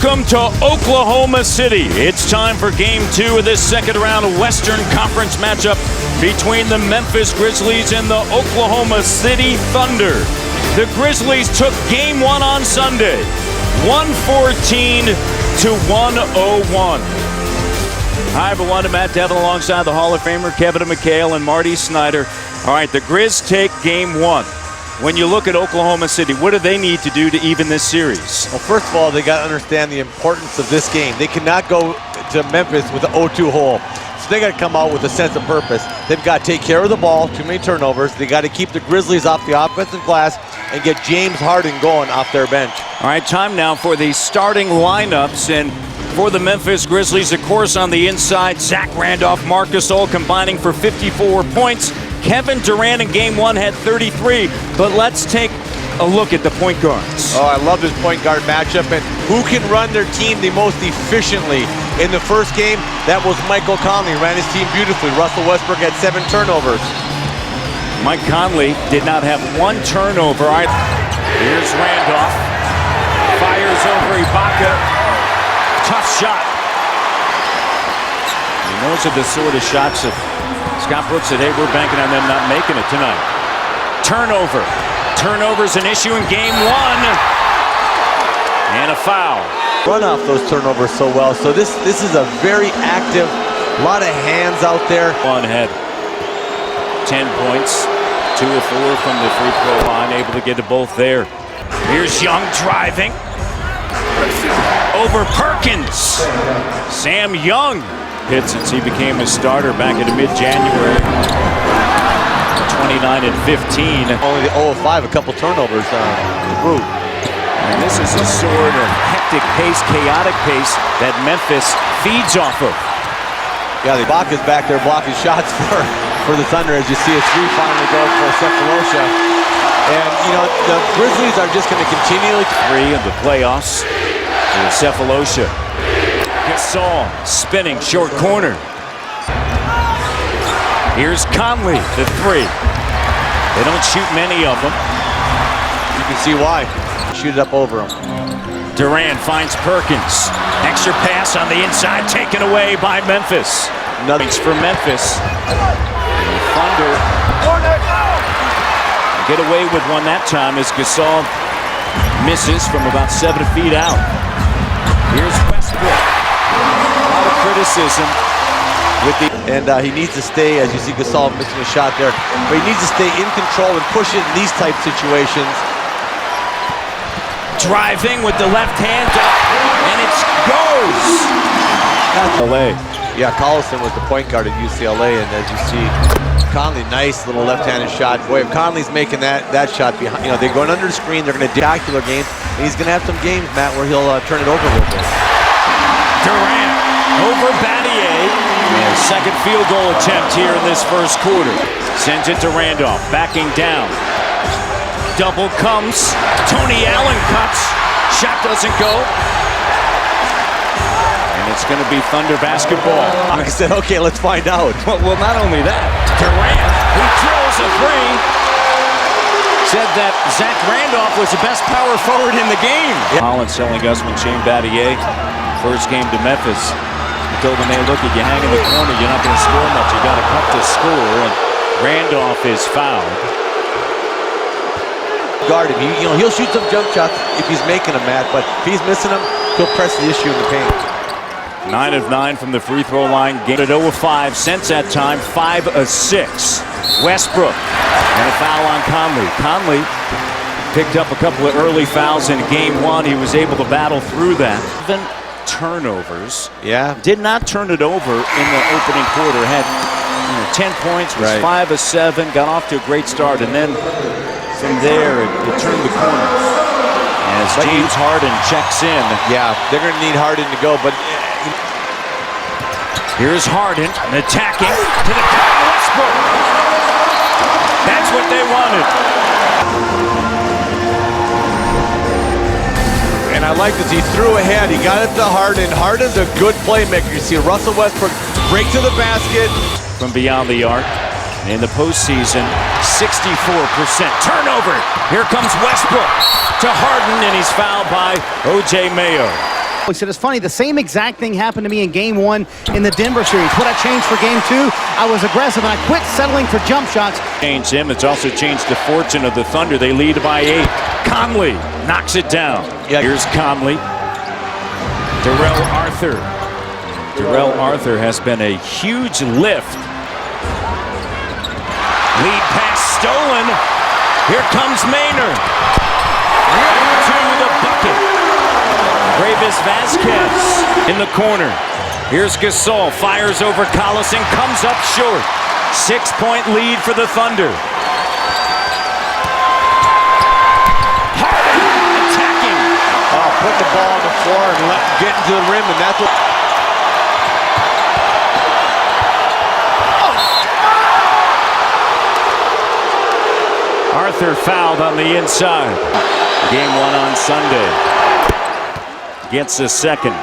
Welcome to Oklahoma City. It's time for Game 2 of this second round Western Conference matchup between the Memphis Grizzlies and the Oklahoma City Thunder. The Grizzlies took Game 1 on Sunday, 114 to 101. Hi everyone, I'm Matt Devlin alongside the Hall of Famer Kevin McHale and Marty Snyder. All right, the Grizz take Game 1. When you look at Oklahoma City, what do they need to do to even this series? Well, first of all, they got to understand the importance of this game. They cannot go to Memphis with an 0-2 hole. So they got to come out with a sense of purpose. They've got to take care of the ball, too many turnovers. They got to keep the Grizzlies off the offensive glass and get James Harden going off their bench. All right, time now for the starting lineups. And for the Memphis Grizzlies, of course, on the inside, Zach Randolph, Marc Gasol combining for 54 points. Kevin Durant in Game 1 had 33, but let's take a look at the point guards. Oh, I love this point guard matchup, and who can run their team the most efficiently? In the first game, that was Michael Conley, ran his team beautifully. Russell Westbrook had 7 turnovers. Mike Conley did not have 1 turnover. All right, here's Randolph, fires over Ibaka, tough shot. And those are the sort of shots of Scott Brooks said, hey, we're banking on them not making it tonight. Turnover. Turnover's an issue in Game 1. And a foul. Run off those turnovers so well. So this is a very active, lot of hands out there. On head. 10 points. 2 of 4 from the free throw line. Able to get to both there. Here's Young driving. Over Perkins. Sam Young. Hit since he became a starter back in mid-January. 29 and 15. Only the 0 of 5, a couple turnovers. And this is a sort of hectic pace, chaotic pace that Memphis feeds off of. Yeah, the Ibaka's back there blocking shots for the Thunder, as you see a 3 finally go for Cephalosha. And, you know, the Grizzlies are just going to continually... 3 in the playoffs for Cephalosha. Gasol spinning short corner. Here's Conley, the 3. They don't shoot many of them. You can see why. Shoot it up over him. Durant finds Perkins. Extra pass on the inside, taken away by Memphis. Nothing's for Memphis. Thunder get away with one that time as Gasol misses from about 7 feet out. Here's Westbrook. A lot of criticism with the... And he needs to stay, as you see Gasol missing a shot there, but he needs to stay in control and push it in these type situations. Driving with the left hand up, and it goes! LA. Yeah, Collison was the point guard at UCLA, and as you see, Conley, nice little left-handed shot. Boy, if Conley's making that shot behind, you know, they're going under the screen, they're going to spectacular games, and he's going to have some games, Matt, where he'll turn it over a little bit. Durant over Battier. Second field goal attempt here in this first quarter. Sends it to Randolph, backing down. Double comes. Tony Allen cuts. Shot doesn't go. And it's going to be Thunder basketball. I said, okay, let's find out. Well, not only that, Durant, who drills a 3, said that Zach Randolph was the best power forward in the game. Collins telling Usman Shane Battier, first game to Memphis, he told him, hey, look, if you hang in the corner, you're not going to score much. You got to cut to score. And Randolph is fouled. Guard him. He'll shoot some jump shots if he's making them, Matt, but if he's missing them, he'll press the issue in the paint. 9 of 9 from the free throw line. Game at 0 of 5 since that time. 5 of 6. Westbrook and a foul on Conley. Conley picked up a couple of early fouls in Game 1. He was able to battle through that. 7 turnovers. Yeah. Did not turn it over in the opening quarter. Had 10 points, was 5 of 7, got off to a great start, and then from there it turned the corner. As James Harden checks in. Yeah, they're going to need Harden to go, but... Here's Harden attacking to the top of Westbrook. That's what they wanted. And I like this, he threw ahead, he got it to Harden. Harden's a good playmaker. You see Russell Westbrook break to the basket. From beyond the arc. In the postseason, 64% turnover. Here comes Westbrook to Harden, and he's fouled by O.J. Mayo. He said, it's funny, the same exact thing happened to me in game 1 in the Denver series. What I changed for game 2, I was aggressive and I quit settling for jump shots. Changed him. It's also changed the fortune of the Thunder. They lead by 8. Conley knocks it down. Yeah. Here's Conley. Darrell Arthur. Darrell Arthur has been a huge lift. Lead pass stolen. Here comes Maynard. Right to the bucket. Gravis Vasquez in the corner. Here's Gasol. Fires over Collison. Comes up short. 6-point lead for the Thunder. Harden attacking. Oh, put the ball on the floor and get into the rim, and that's what. Arthur fouled on the inside. Game 1 on Sunday. Gets the second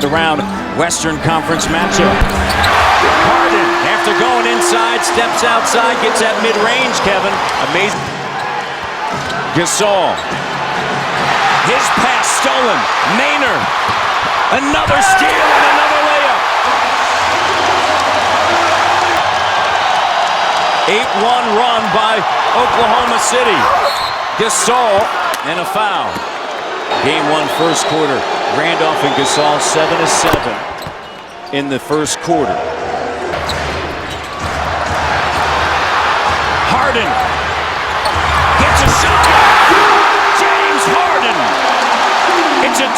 round Western Conference matchup. Harden, after going inside, steps outside, gets that mid-range, Kevin. Amazing. Gasol. His pass stolen. Maynard. Another steal and another layup. 8-1 run by Oklahoma City. Gasol and a foul. Game 1 first quarter. Randolph and Gasol 7-7 in the first quarter. Harden gets a shot. James Harden. It's a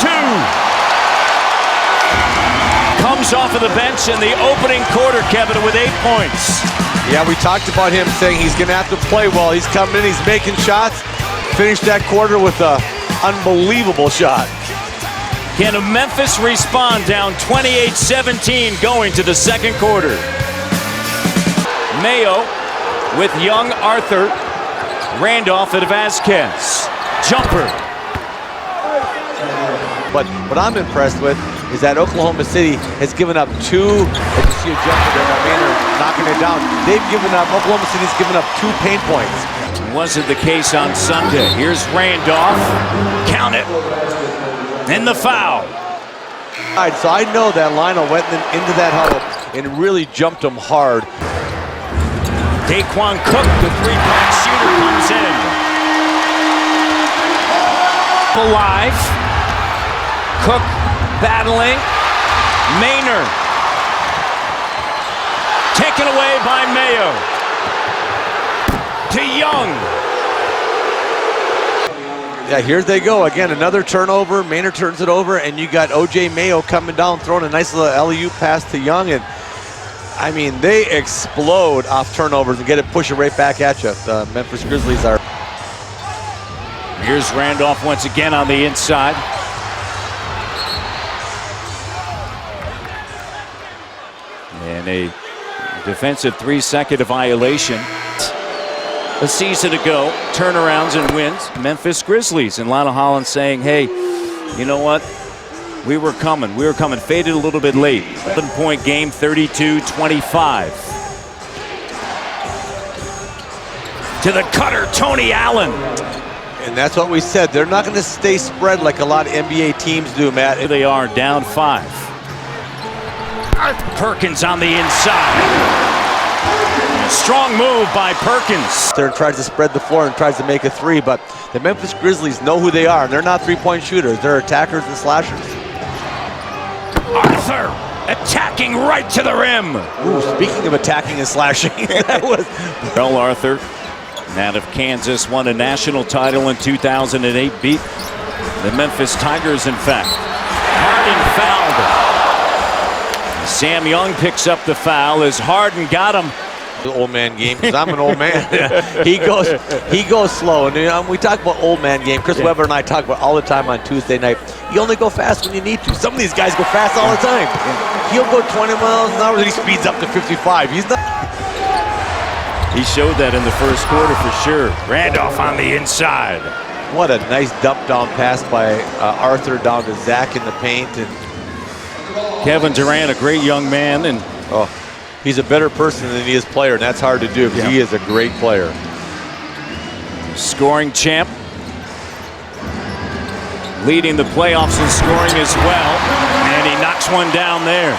2. Comes off of the bench in the opening quarter, Kevin, with 8 points. Yeah, we talked about him saying he's going to have to play well. He's coming in, he's making shots. Finished that quarter with a unbelievable shot. Can Memphis respond down 28-17 going to the second quarter? Mayo with young Arthur. Randolph at Vasquez. Jumper. But what I'm impressed with is that Oklahoma City has given up 2. As you see a jumper there, Maynard knocking it down. Oklahoma City's given up 2 paint points. Wasn't the case on Sunday. Here's Randolph. Count it. And the foul. All right, so I know that Lionel went into that huddle and really jumped him hard. Daquan Cook, the 3-point shooter, comes in. Alive. Cook battling. Maynard. Taken away by Mayo. To Young. Yeah, here they go again. Another turnover. Maynard turns it over, and you got O.J. Mayo coming down, throwing a nice little alley-oop pass to Young, and I mean they explode off turnovers and get it push it right back at you. The Memphis Grizzlies are. Here's Randolph once again on the inside. And a defensive 3-second violation. A season ago, turnarounds and wins. Memphis Grizzlies, and Lionel Hollins saying, hey, you know what? We were coming. Faded a little bit late. 11-point game, 32-25. To the cutter, Tony Allen. And that's what we said. They're not going to stay spread like a lot of NBA teams do, Matt. They are down 5. Perkins on the inside. Strong move by Perkins. There tries to spread the floor and tries to make a 3, but the Memphis Grizzlies know who they are, and they're not 3-point shooters. They're attackers and slashers. Arthur attacking right to the rim. Ooh, speaking of attacking and slashing, that was Darrell Arthur, out of Kansas, won a national title in 2008, beat the Memphis Tigers, in fact. Harden fouled. Sam Young picks up the foul as Harden got him. The old man game, because I'm an old man. he goes slow, and we talk about old man game. Chris Webber and I talk about all the time on Tuesday night. You only go fast when you need to. Some of these guys go fast all the time. He'll go 20 miles an hour, then he speeds up to 55. He's not. He showed that in the first quarter for sure. Randolph on the inside. What a nice dump down pass by Arthur down to Zach in the paint, and Kevin Durant, a great young man, and he's a better person than he is player, and that's hard to do because he is a great player. Scoring champ. leading the playoffs in scoring as well. And he knocks one down there.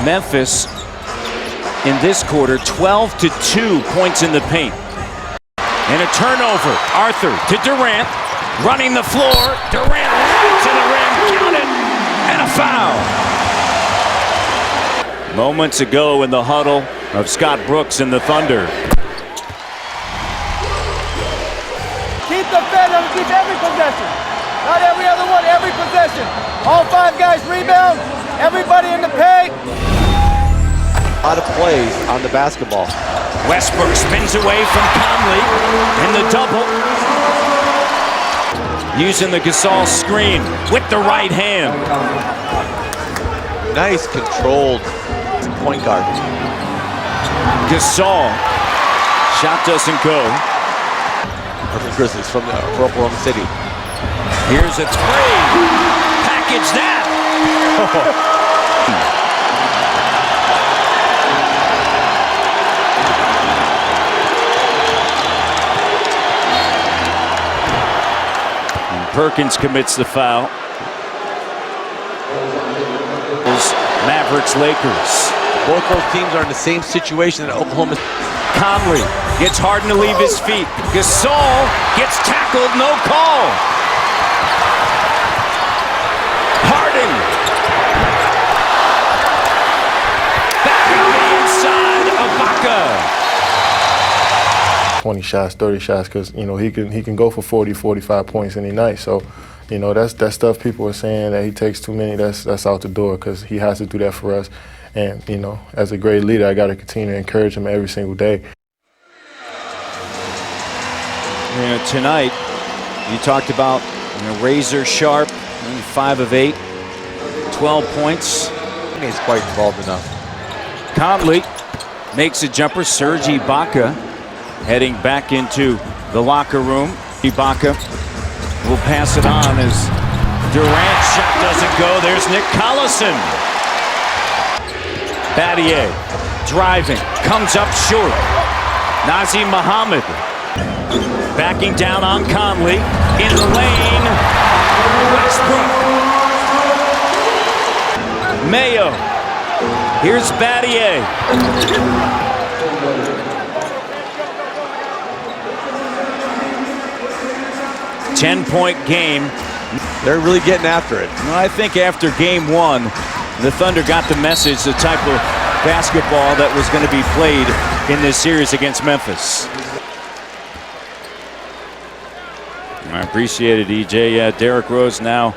Memphis in this quarter, 12-2 points in the paint. And a turnover. Arthur to Durant, running the floor. Durant to the rim, count it, and a foul. Moments ago in the huddle of Scott Brooks and the Thunder. Keep the fed on, keep every possession. Not every other one, every possession. All 5 guys rebound, everybody in the paint. A lot of plays on the basketball. Westbrook spins away from Conley in the double. Using the Gasol screen with the right hand. Nice controlled point guard. Gasol. Shot doesn't go. The Grizzlies from Oklahoma City. Here's a three. Package that. Perkins commits the foul. Mavericks, Lakers. Both those teams are in the same situation that Oklahoma. Conley gets Harden to leave his feet. Gasol gets tackled, no call. Harden. Back on the inside, Ibaka. 20 shots, 30 shots, because he can go for 40, 45 points any night. So, that stuff people are saying that he takes too many. That's out the door, because he has to do that for us. And as a great leader, I got to continue to encourage him every single day. Tonight, you talked about razor sharp, 5 of 8, 12 points. He's quite involved enough. Conley makes a jumper. Serge Ibaka heading back into the locker room. Ibaka will pass it on as Durant's shot doesn't go. There's Nick Collison. Battier driving, comes up short. Nazim Muhammad backing down on Conley. In the lane, Westbrook. Mayo. Here's Battier. 10-point game. They're really getting after it. I think after game 1, the Thunder got the message, the type of basketball that was going to be played in this series against Memphis. I appreciate it, EJ. Yeah, Derrick Rose now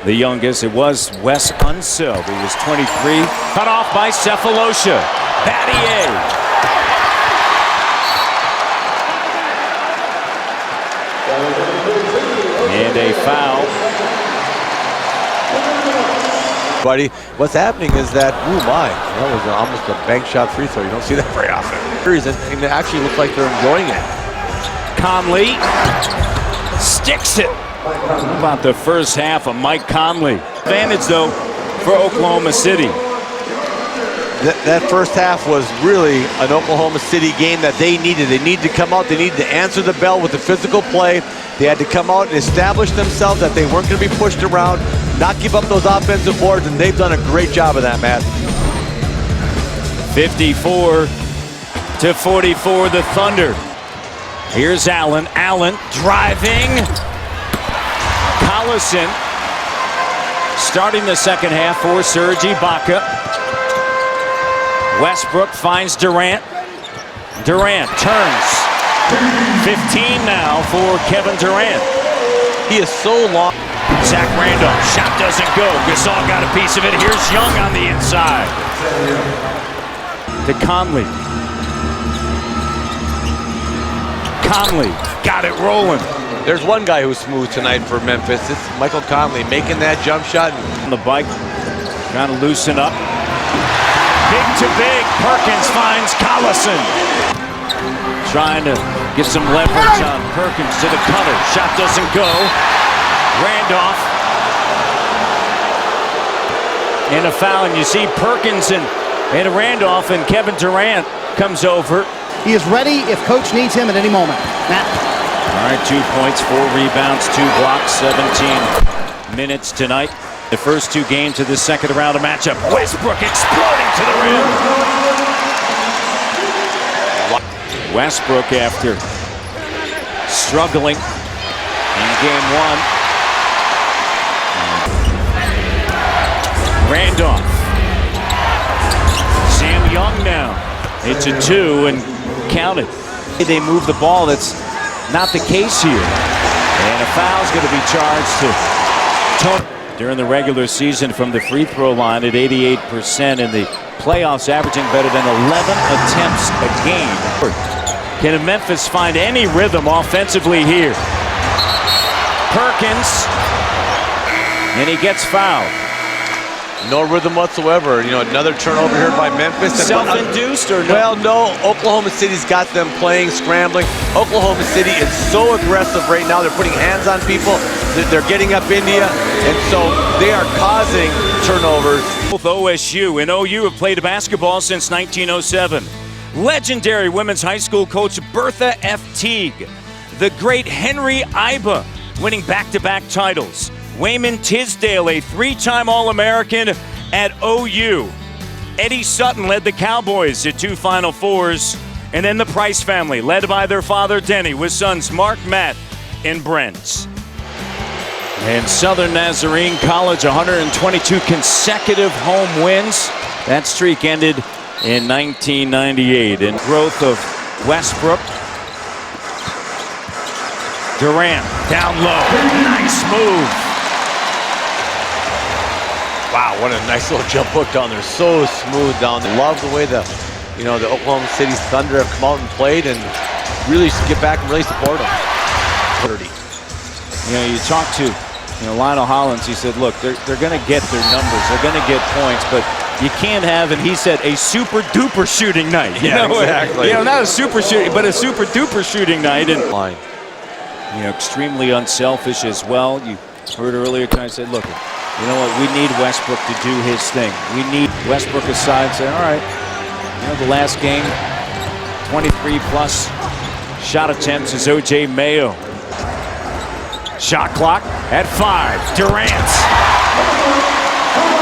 the youngest. It was Wes Unseld, who was 23. Cut off by Cephalosha. Battier. And a foul. Buddy, what's happening is that, that was almost a bank shot free throw. You don't see that very often. And it actually looks like they're enjoying it. Conley sticks it. How about the first half of Mike Conley? Advantage, though, for Oklahoma City. That first half was really an Oklahoma City game that they needed. They needed to come out. They needed to answer the bell with the physical play. They had to come out and establish themselves that they weren't going to be pushed around, not give up those offensive boards, and they've done a great job of that, Matt. 54-44, the Thunder. Here's Allen. Allen driving. Collison starting the second half for Serge Ibaka. Westbrook finds Durant. Durant turns. 15 now for Kevin Durant. He is so long. Zach Randolph, shot doesn't go. Gasol got a piece of it. Here's Young on the inside. To Conley. Conley got it rolling. There's one guy who's smooth tonight for Memphis. It's Michael Conley making that jump shot. On the bike, trying to loosen up. Big to big, Perkins finds Collison. Trying to get some leverage on Perkins to the cutter. Shot doesn't go. Randolph. And a foul, and you see Perkins and Randolph, and Kevin Durant comes over. He is ready if coach needs him at any moment. Matt. All right, 2 points, 4 rebounds, 2 blocks, 17 minutes tonight. The first 2 games of this second round of matchup. Westbrook exploding to the rim. Westbrook, after struggling in game 1. Randolph. Sam Young now. It's a 2 and counted. They move the ball. That's not the case here. And a foul's going to be charged to Tony. During the regular season from the free throw line at 88%, in the playoffs averaging better than 11 attempts a game. Can Memphis find any rhythm offensively here? Perkins, and he gets fouled. No rhythm whatsoever. You know, another turnover here by Memphis. Self-induced or no? Well, no. Oklahoma City's got them playing, scrambling. Oklahoma City is so aggressive right now. They're putting hands on people. They're getting up India, and so they are causing turnovers. Both OSU and OU have played basketball since 1907. Legendary women's high school coach Bertha F. Teague. The great Henry Iba winning back-to-back titles. Wayman Tisdale, a 3-time All-American at OU. Eddie Sutton led the Cowboys to 2 Final Fours. And then the Price family, led by their father Denny, with sons Mark, Matt, and Brent. And Southern Nazarene College, 122 consecutive home wins. That streak ended in 1998. And growth of Westbrook. Durant down low. Nice move. Wow, what a nice little jump hook down there. So smooth down there. Love the way the Oklahoma City Thunder have come out and played and really get back and really support them. 30. You know, you talk to Lionel Hollins. He said, look, they're going to get their numbers. They're going to get points, but you can't have, and he said, a super duper shooting night. Exactly. Not a super shooting, but a super duper shooting night. And line. Extremely unselfish as well. You heard earlier, I said, look, you know what? We need Westbrook to do his thing. We need Westbrook aside, saying, all right, the last game, 23+ shot attempts is O.J. Mayo. Shot clock at 5. Durant.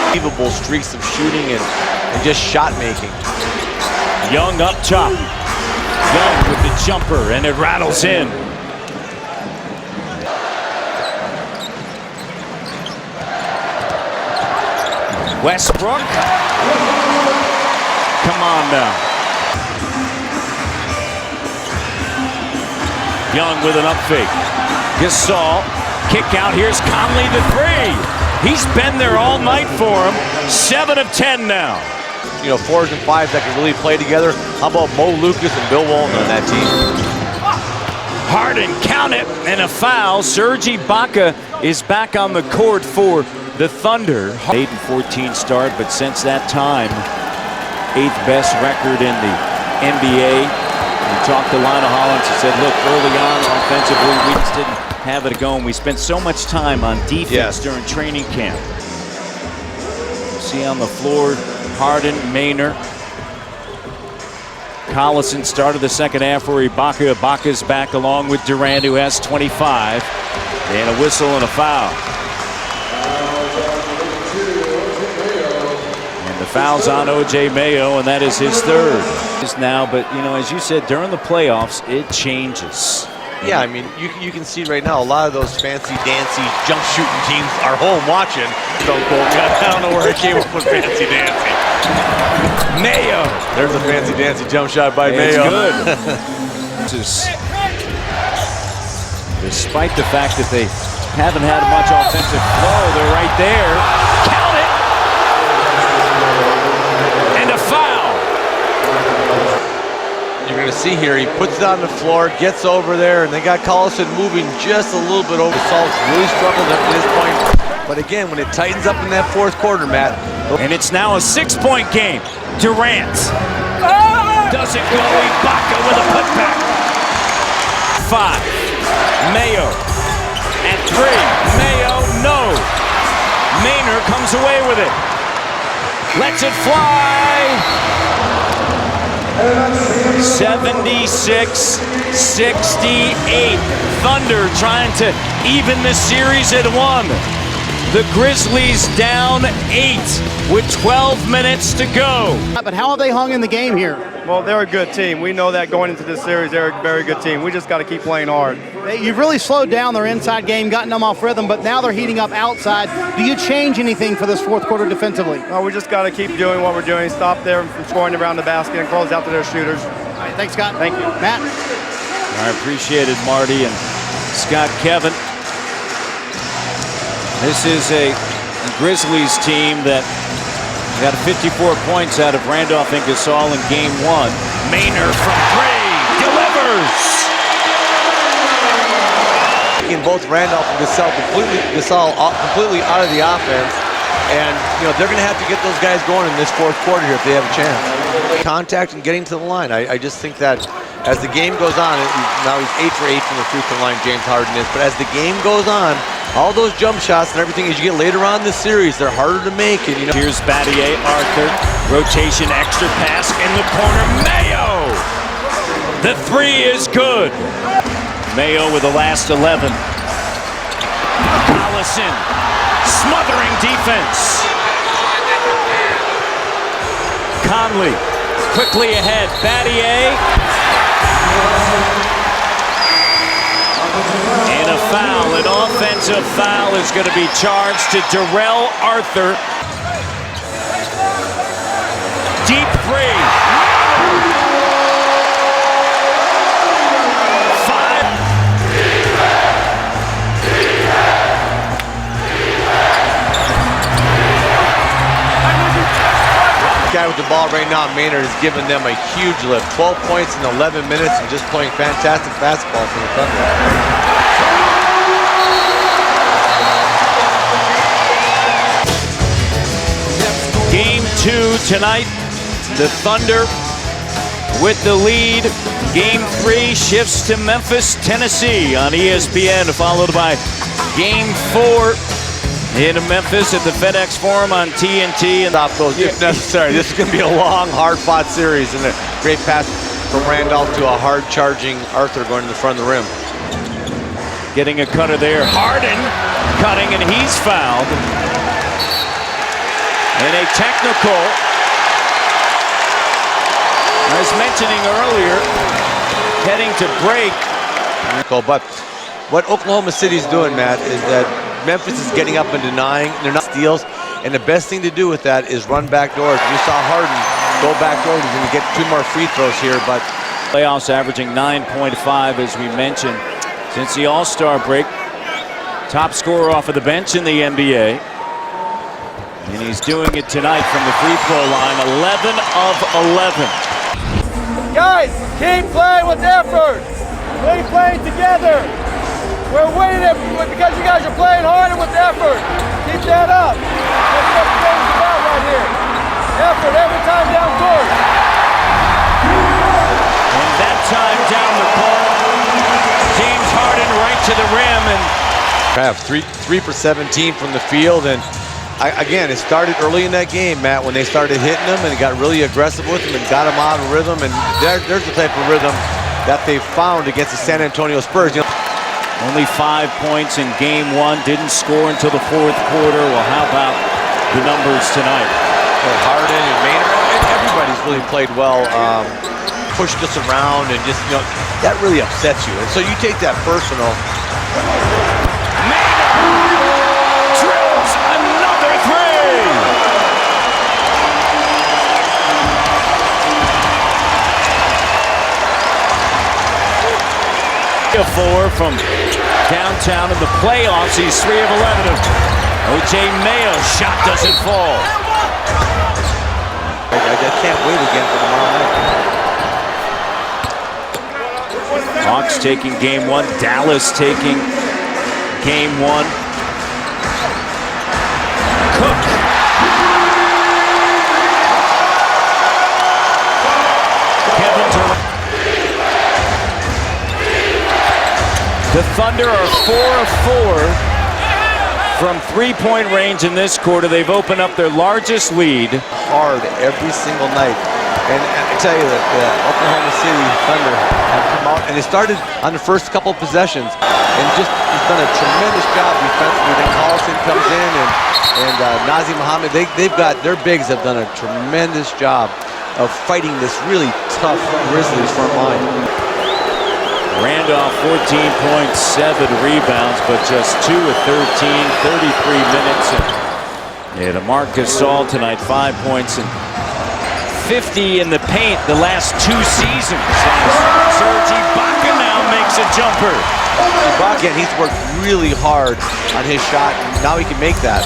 Unbelievable streaks of shooting and just shot making. Young up top. Young with the jumper, and it rattles in. Westbrook. Come on now. Young with an up fake. Gasol. Kick out. Here's Conley, the 3. He's been there all night for him. 7 of 10 now. 4s and 5s that can really play together. How about Mo Lucas and Bill Walton on that team? Harden, count it, and a foul. Serge Ibaka is back on the court for the Thunder. 8-14 start, but since that time, 8th best record in the NBA. We talked to Lionel Hollins and said, look, early on offensively, we just didn't have it going. We spent so much time on defense during training camp. See on the floor, Harden, Maynard. Collison started the second half for Ibaka. Ibaka's back along with Durant, who has 25. And a whistle and a foul. And the foul's on O.J. Mayo, and that is his 3rd. Now, but as you said, during the playoffs, it changes. Yeah, I mean, you can see right now a lot of those fancy dancy jump shooting teams are home watching. Stone Cold got down to where it came up with fancy dancing. Mayo. There's a fancy dancy jump shot by Mayo. It's good. Despite the fact that they haven't had much offensive flow, they're right there. Count it. And a foul. You're going to see here, he puts it on the floor, gets over there, and they got Collison moving just a little bit over. Salt's really struggled up to this point. But again, when it tightens up in that 4th quarter, Matt. And it's now a 6-point game. Durant. Doesn't go. Ibaka with a putback. 5. Mayo. At 3. Mayo, no. Maynard comes away with it. Lets it fly. 76-68. Thunder trying to even the series at 1. The Grizzlies down 8 with 12 minutes to go. But how have they hung in the game here? Well, they're a good team. We know that going into this series, they're a very good team. We just got to keep playing hard. You've really slowed down their inside game, gotten them off rhythm, but now they're heating up outside. Do you change anything for this fourth quarter defensively? No, we just got to keep doing what we're doing, stop them from scoring around the basket and close out to their shooters. All right, thanks, Scott. Thank you. Matt? I appreciate it, Marty and Scott Kevin. This is a Grizzlies team that got 54 points out of Randolph and Gasol in game 1. Maynard from 3 delivers. In both Randolph and Gasol completely out of the offense, and they're going to have to get those guys going in this fourth quarter here if they have a chance. Contact and getting to the line. I just think that as the game goes on, now he's 8 for 8 from the free throw line, James Harden is, but as the game goes on, all those jump shots and everything as you get later on in the series, they're harder to make. And here's Battier, Arthur, rotation, extra pass in the corner. Mayo! The 3 is good. Mayo with the last 11. Collison, smothering defense. Conley, quickly ahead. Battier. And a foul, an offensive foul is going to be charged to Darrell Arthur. Deep 3. 5. Guy with the ball right now, Maynard, is giving them a huge lift. 12 points in 11 minutes and just playing fantastic basketball for the Thunder. Game 2 tonight. The Thunder with the lead. Game 3 shifts to Memphis, Tennessee on ESPN, followed by Game 4 in Memphis at the FedEx Forum on TNT. And stop those if necessary. This is going to be a long, hard-fought series, and a great pass from Randolph to a hard-charging Arthur going to the front of the rim. Getting a cutter there. Harden cutting, and he's fouled. And a technical. I was mentioning earlier, heading to break. But what Oklahoma City's doing, Matt, is that Memphis is getting up and denying. They're not steals. And the best thing to do with that is run back doors. You saw Harden go back doors. He's going to get 2 more free throws here. But playoffs averaging 9.5, as we mentioned, since the All-Star break. Top scorer off of the bench in the NBA. And he's doing it tonight from the free throw line, 11 of 11. Guys, keep playing with effort. Keep playing together. We're winning it because you guys are playing harder with effort. Keep that up. That's what the game's about right here. Effort every time down court. And that time down the court, James Harden right to the rim. And have 3 for 17 from the field. And again, it started early in that game, Matt, when they started hitting them and got really aggressive with them and got them out of rhythm. And there's the type of rhythm that they found against the San Antonio Spurs. Only 5 points in game 1, didn't score until the fourth quarter. Well, how about the numbers tonight? Well, Harden and Maynard, everybody's really played well. Pushed us around and just, that really upsets you. And so you take that personal. Maynard drills another 3. 4 from downtown in the playoffs. He's 3 of 11. O.J. Mayo shot doesn't fall. I can't wait again for tomorrow night. Hawks taking game 1. Dallas taking game 1. Cook. Kevin Durant. The Thunder are 4 of 4 from three-point range in this quarter. They've opened up their largest lead. Hard every single night And I tell you that the Oklahoma City Thunder have come out, and it started on the first couple of possessions, and just he's done a tremendous job defensively. Then Carlson comes in, and Nazi Muhammad, their bigs have done a tremendous job of fighting this really tough Grizzlies front line. Randolph 14.7 rebounds, but just 2 of 13, 33 minutes. And Marcus Gasol tonight, 5 points and 50 in the paint the last 2 seasons. Serge Ibaka now makes a jumper. Ibaka, he's worked really hard on his shot, and now he can make that.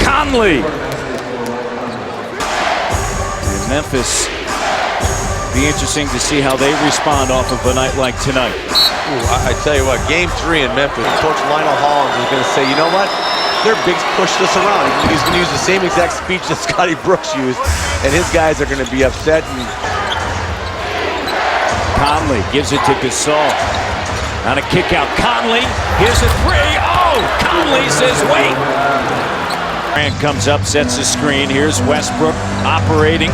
Conley. And Memphis, be interesting to see how they respond off of a night like tonight. Ooh, I tell you what, game 3 in Memphis, Coach Lionel Hollins is going to say, you know what? Their bigs pushed us around. He's going to use the same exact speech that Scotty Brooks used, and his guys are going to be upset. And Conley gives it to Gasol. On a kick out, Conley, here's a 3. Oh, Conley says wait. Durant comes up, sets the screen. Here's Westbrook operating.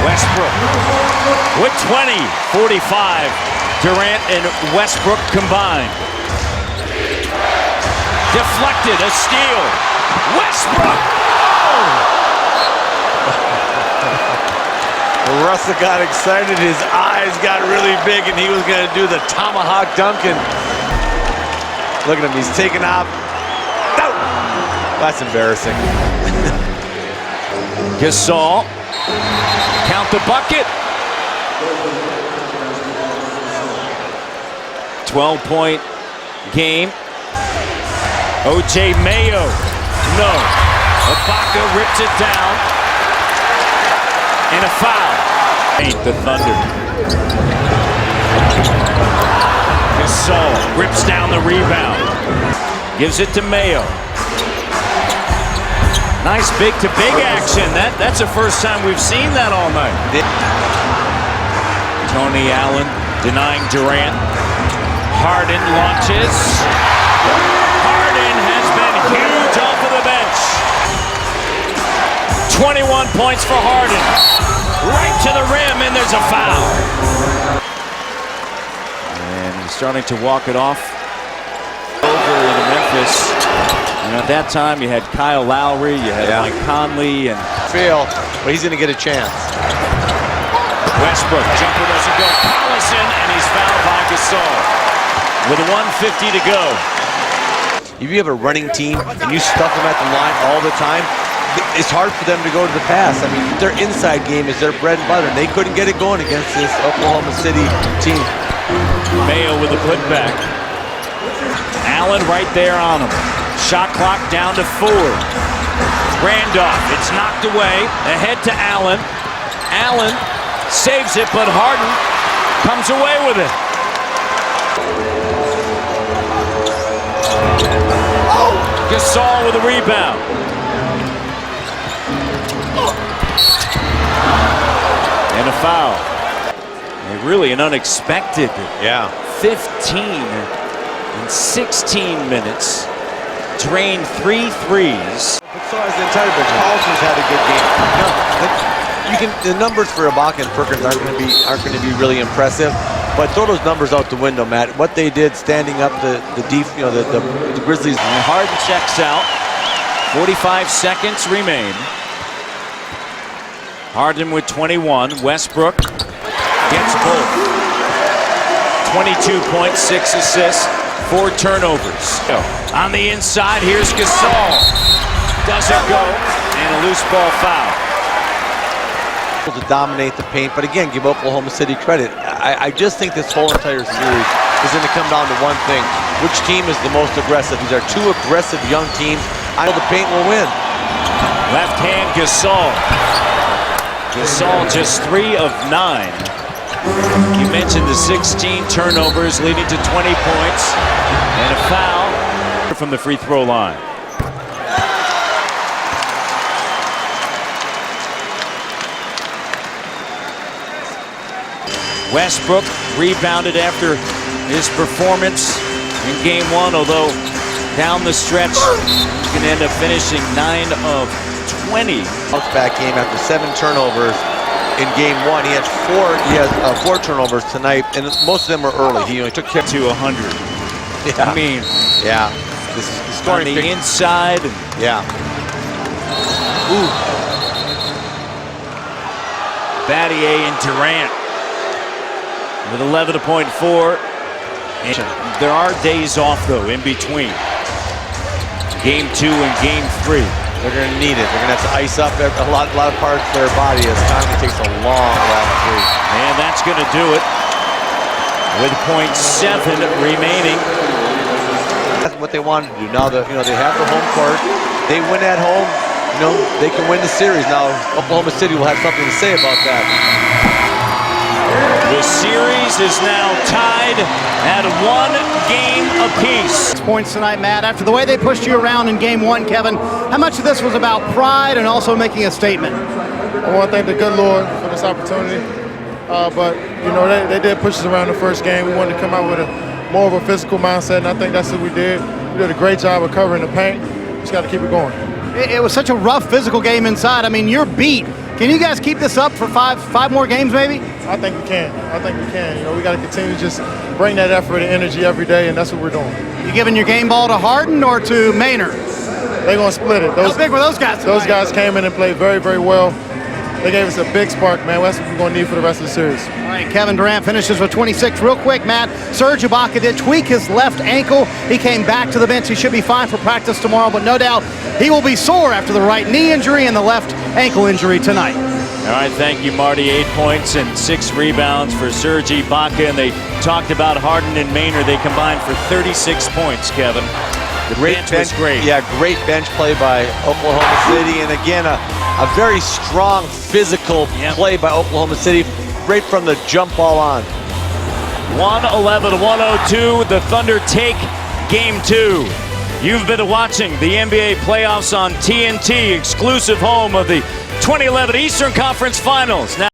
Westbrook with 20, 45. Durant and Westbrook combined. Deflected, a steal. Westbrook! Oh! Russell got excited, his eyes got really big, and he was going to do the tomahawk Duncan. Look at him, he's taking off. No! That's embarrassing. Gasol, count the bucket. 12-point game. O.J. Mayo, no. Ibaka rips it down. And a foul. Ain't the Thunder. Gasol rips down the rebound. Gives it to Mayo. Nice big-to-big action. That's the first time we've seen that all night. Tony Allen denying Durant. Harden launches. Harden has been huge off of the bench. 21 points for Harden. Right to the rim, and there's a foul. And he's starting to walk it off. Over into Memphis. And at that time, you had Kyle Lowry, you had Mike Conley, and Fail, but he's going to get a chance. Westbrook, jumper doesn't go. Collison, and he's fouled by Gasol. With 1:50 to go. If you have a running team and you stuff them at the line all the time, it's hard for them to go to the pass. I mean, their inside game is their bread and butter. They couldn't get it going against this Oklahoma City team. Mayo with a putback. Allen right there on him. Shot clock down to 4. Randolph, it's knocked away. Ahead to Allen. Allen saves it, but Harden comes away with it. Gasol with a rebound. And a foul. And really an unexpected 15 and 16 minutes. Drained 3 threes. But so has the entire bench. Carlson's had a good game. The numbers for Ibaka and Perkins aren't going to be really impressive. But throw those numbers out the window, Matt. What they did standing up the Grizzlies. And Harden checks out. 45 seconds remain. Harden with 21. Westbrook gets both. 22 points, 6 assists, 4 turnovers. On the inside, here's Gasol. Doesn't go, and a loose ball foul. To dominate the paint, but again, give Oklahoma City credit. I just think this whole entire series is going to come down to one thing: which team is the most aggressive? These are 2 aggressive young teams. I know the paint will win. Left hand Gasol. Gasol just 3 of 9. You mentioned the 16 turnovers leading to 20 points and a foul from the free throw line. Westbrook rebounded after his performance in game 1, although down the stretch he's going to end up finishing 9 of 20. Bounce back game after 7 turnovers. in game one. He has four turnovers tonight, and most of them are early. He only took care to 100. Yeah. I mean, yeah. This on the inside. Yeah. Ooh. Battier and Durant with 11.4. There are days off, though, in between game 2 and game 3. They're going to need it. They're going to have to ice up a lot of parts of their body as Conley takes a long three. And that's going to do it with 0.7 remaining. That's what they wanted to do. Now that they have the home court, they win at home. They can win the series. Now Oklahoma City will have something to say about that. The series is now tied at 1 game apiece. 6 points tonight, Matt. After the way they pushed you around in game 1, Kevin, how much of this was about pride and also making a statement? I want to thank the good Lord for this opportunity. But they did push us around the first game. We wanted to come out with more of a physical mindset, and I think that's what we did. We did a great job of covering the paint. Just got to keep it going. It was such a rough physical game inside. I mean, you're beat. Can you guys keep this up for five more games, maybe? I think we can. We got to continue to just bring that effort and energy every day, and that's what we're doing. You giving your game ball to Harden or to Maynard? They're going to split it. How big were those guys tonight? Those guys came in and played very, very well. They gave us a big spark, man. That's what we're going to need for the rest of the series. All right, Kevin Durant finishes with 26. Real quick, Matt, Serge Ibaka did tweak his left ankle. He came back to the bench. He should be fine for practice tomorrow, but no doubt he will be sore after the right knee injury and the left ankle injury tonight. All right, thank you, Marty. 8 points and 6 rebounds for Serge Ibaka, and they talked about Harden and Maynard. They combined for 36 points, Kevin. The bench was great. Yeah, great bench play by Oklahoma City, and again, a very strong physical play by Oklahoma City right from the jump ball on. 111-102, the Thunder take game 2. You've been watching the NBA playoffs on TNT, exclusive home of the 2011 Eastern Conference Finals. Now